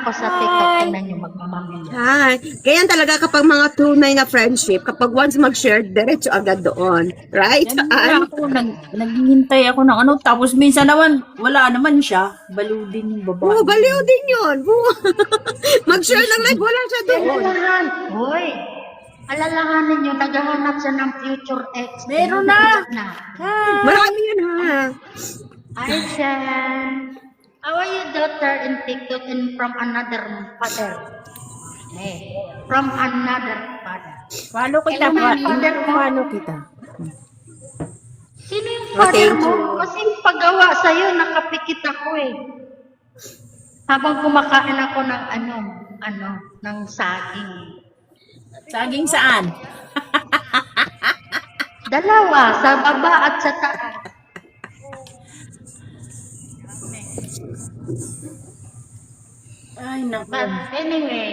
ako sa TikTok. Tingnan nyo, magmamamilya. Hi. Ganyan talaga kapag mga tunay na friendship, kapag once mag-share, diretso agad doon. Right? Yan nga ako, naghihintay ako ng ano, tapos minsan naman, wala naman siya. Baliw din yung babae. Oo, baliw din yun. Mag-share ng live, wala siya doon. Alalahan, hoy, alalahanin nyo, naghahanap siya ng future ex. Meron na. Marami yun ha. Hi, Shan. How are you, daughter, in TikTok and from another father? Hey, from another father. Follow kita, follow kita. Sino yung Oh, father thank mo? you. Kasi yung paggawa sa'yo, nakapikit ako eh. Habang kumakain ako ng ng saging. Saging saan? Dalawa, sa baba at sa taas. Ay, naku. But anyway,